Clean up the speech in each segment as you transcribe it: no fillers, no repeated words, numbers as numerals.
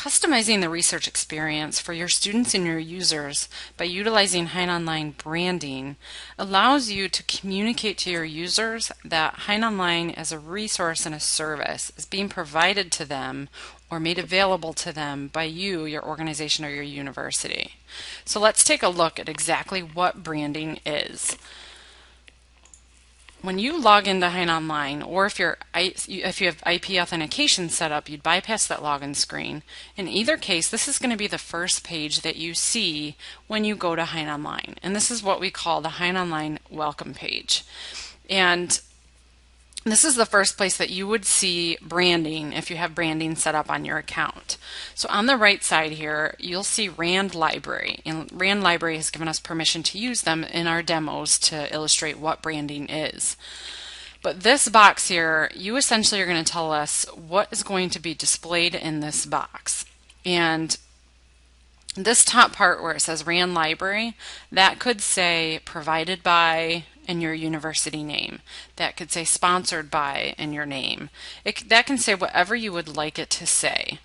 Customizing the research experience for your students and your users by utilizing HeinOnline branding allows you to communicate to your users that HeinOnline as a resource and a service is being provided to them or made available to them by you, your organization, or your university. So let's take a look at exactly what branding is. When you log into HeinOnline, or if you have IP authentication set up, you'd bypass that login screen. In either case, this is going to be the first page that you see when you go to HeinOnline, and this is what we call the HeinOnline welcome page. And this is the first place that you would see branding if you have branding set up on your account. So on the right side here, you'll see RAND Library, and RAND Library has given us permission to use them in our demos to illustrate what branding is. But this box here, you essentially are going to tell us what is going to be displayed in this box. And this top part where it says RAND Library, that could say provided by and your university name. That could say sponsored by and your name. That can say whatever you would like it to say.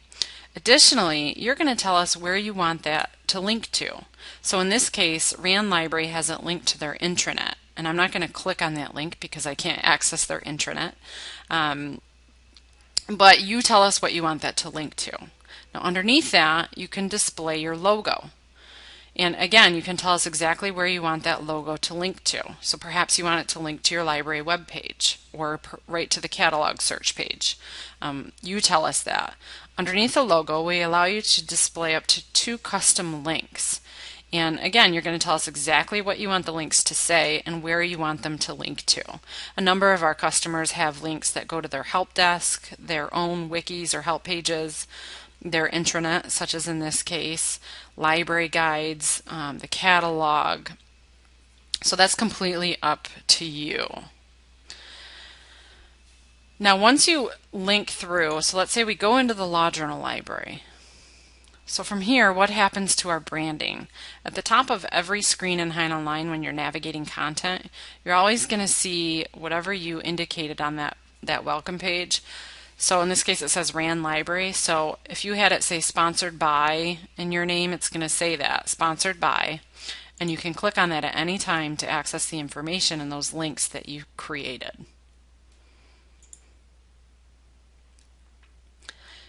Additionally, you're going to tell us where you want that to link to. So in this case, RAND Library hasn't linked to their intranet, and I'm not going to click on that link because I can't access their intranet. But you tell us what you want that to link to. Now underneath that, you can display your logo. And again, you can tell us exactly where you want that logo to link to. So perhaps you want it to link to your library webpage or right to the catalog search page. You tell us that. Underneath the logo, we allow you to display up to 2 custom links. And again, you're going to tell us exactly what you want the links to say and where you want them to link to. A number of our customers have links that go to their help desk, their own wikis or help pages, their intranet, such as in this case, library guides, the catalog. So that's completely up to you. Now once you link through, so let's say we go into the Law Journal library. So from here, what happens to our branding? At the top of every screen in HeinOnline when you're navigating content, you're always going to see whatever you indicated on that welcome page. So in this case it says RAND Library, so if you had it say sponsored by in your name, it's going to say that, sponsored by, and you can click on that at any time to access the information and those links that you created.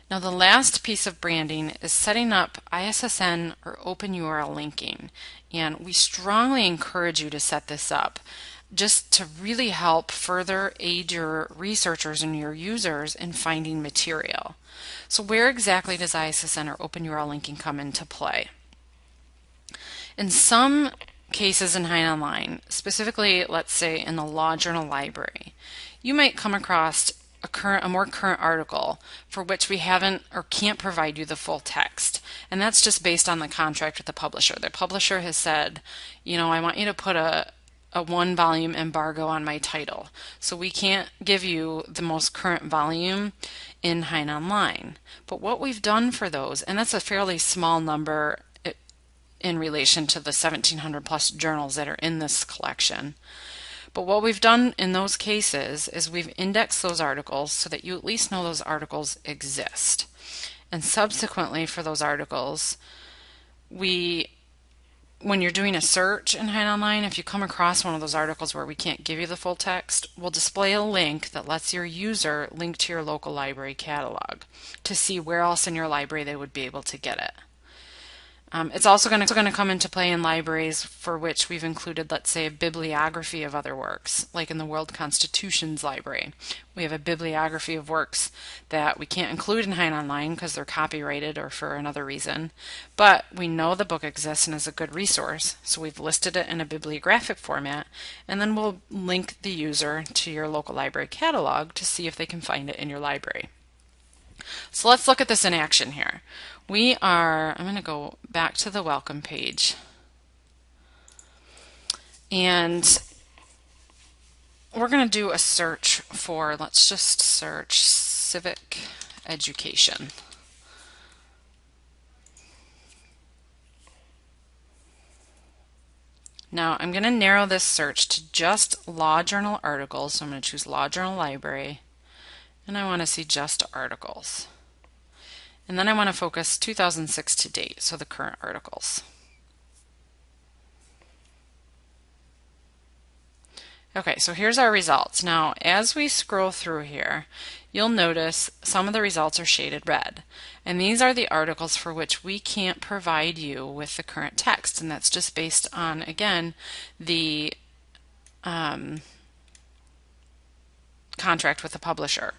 Now the last piece of branding is setting up ISSN or OpenURL linking, and we strongly encourage you to set this up, just to really help further aid your researchers and your users in finding material. So where exactly does ISSN or OpenURL linking come into play? In some cases in HeinOnline, specifically let's say in the Law Journal library, you might come across a more current article for which we haven't or can't provide you the full text. And that's just based on the contract with the publisher. The publisher has said, you know, I want you to put a 1-volume embargo on my title. So we can't give you the most current volume in HeinOnline. But what we've done for those, and that's a fairly small number in relation to the 1,700 plus journals that are in this collection. But what we've done in those cases is we've indexed those articles so that you at least know those articles exist. And subsequently for those articles, when you're doing a search in HeinOnline, if you come across one of those articles where we can't give you the full text, we'll display a link that lets your user link to your local library catalog to see where else in your library they would be able to get it. It's also going to come into play in libraries for which we've included, let's say, a bibliography of other works, like in the World Constitutions Library. We have a bibliography of works that we can't include in HeinOnline because they're copyrighted or for another reason, but we know the book exists and is a good resource, so we've listed it in a bibliographic format, and then we'll link the user to your local library catalog to see if they can find it in your library. So let's look at this in action here. I'm going to go back to the welcome page, and we're going to do a search for, let's just search civic education. Now I'm going to narrow this search to just Law Journal articles, so I'm going to choose Law Journal Library, and I want to see just articles. And then I want to focus 2006 to date, so the current articles. Okay, so here's our results. Now, as we scroll through here, you'll notice some of the results are shaded red. And these are the articles for which we can't provide you with the current text. And that's just based on, again, the contract with the publisher.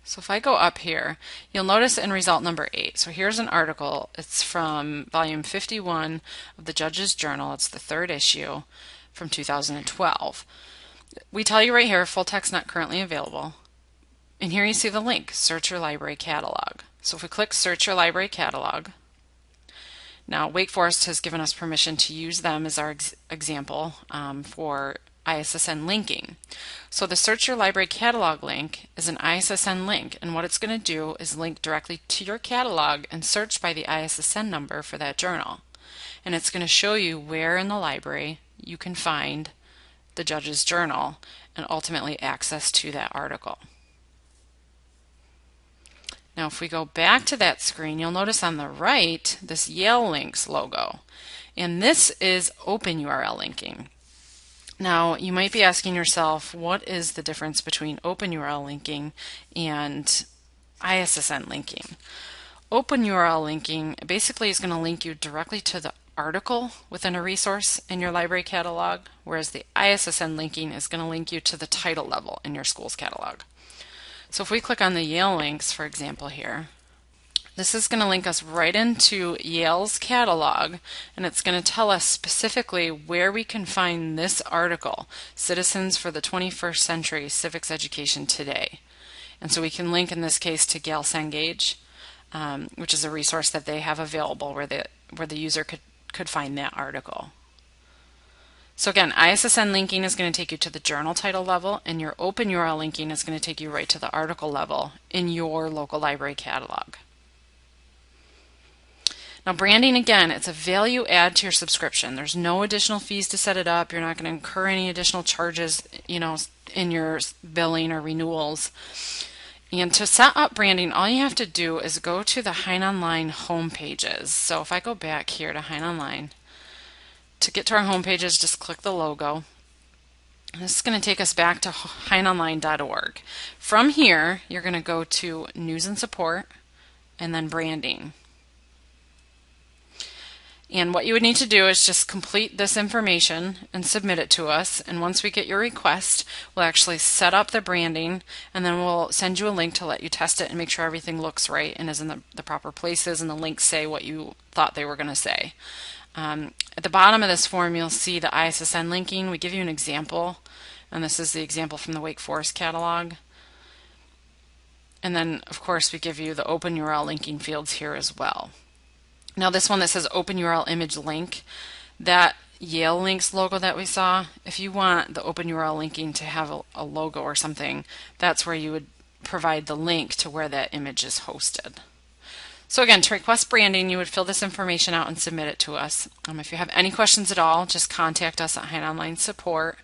So if I go up here, you'll notice in result number 8. So here's an article. It's from volume 51 of the Judge's Journal. It's the 3rd issue from 2012. We tell you right here, full text not currently available. And here you see the link, search your library catalog. So if we click search your library catalog, now Wake Forest has given us permission to use them as our example for ISSN linking. So the Search Your Library Catalog link is an ISSN link, and what it's going to do is link directly to your catalog and search by the ISSN number for that journal. And it's going to show you where in the library you can find the Judge's Journal and ultimately access to that article. Now if we go back to that screen, you'll notice on the right this Yale Links logo. And this is OpenURL linking. Now, you might be asking yourself, what is the difference between OpenURL linking and ISSN linking? OpenURL linking basically is going to link you directly to the article within a resource in your library catalog, whereas the ISSN linking is going to link you to the title level in your school's catalog. So if we click on the Yale links, for example here, this is going to link us right into Yale's catalog, and it's going to tell us specifically where we can find this article, Citizens for the 21st Century Civics Education Today. And so we can link in this case to Gale Cengage, which is a resource that they have available where the user could find that article. So again, ISSN linking is going to take you to the journal title level, and your OpenURL linking is going to take you right to the article level in your local library catalog. Now branding, again, it's a value add to your subscription. There's no additional fees to set it up. You're not going to incur any additional charges, in your billing or renewals. And to set up branding, all you have to do is go to the HeinOnline home pages. So if I go back here to HeinOnline, to get to our home pages, just click the logo. This is going to take us back to HeinOnline.org. From here, you're going to go to News and Support, and then Branding. And what you would need to do is just complete this information and submit it to us. And once we get your request, we'll actually set up the branding, and then we'll send you a link to let you test it and make sure everything looks right and is in the proper places, and the links say what you thought they were going to say. At the bottom of this form, you'll see the ISSN linking. We give you an example, and this is the example from the Wake Forest catalog. And then, of course, we give you the OpenURL linking fields here as well. Now this one that says OpenURL image link, that Yale Links logo that we saw, if you want the OpenURL linking to have a logo or something, that's where you would provide the link to where that image is hosted. So again, to request branding, you would fill this information out and submit it to us. If you have any questions at all, just contact us at HeinOnline Support.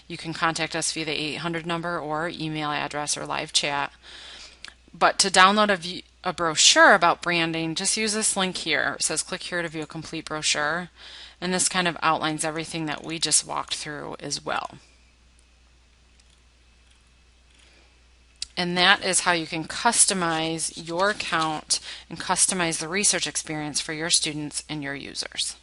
You can contact us via the 800 number or email address or live chat. But to download a brochure about branding, just use this link here. It says click here to view a complete brochure, and this kind of outlines everything that we just walked through as well. And that is how you can customize your account and customize the research experience for your students and your users.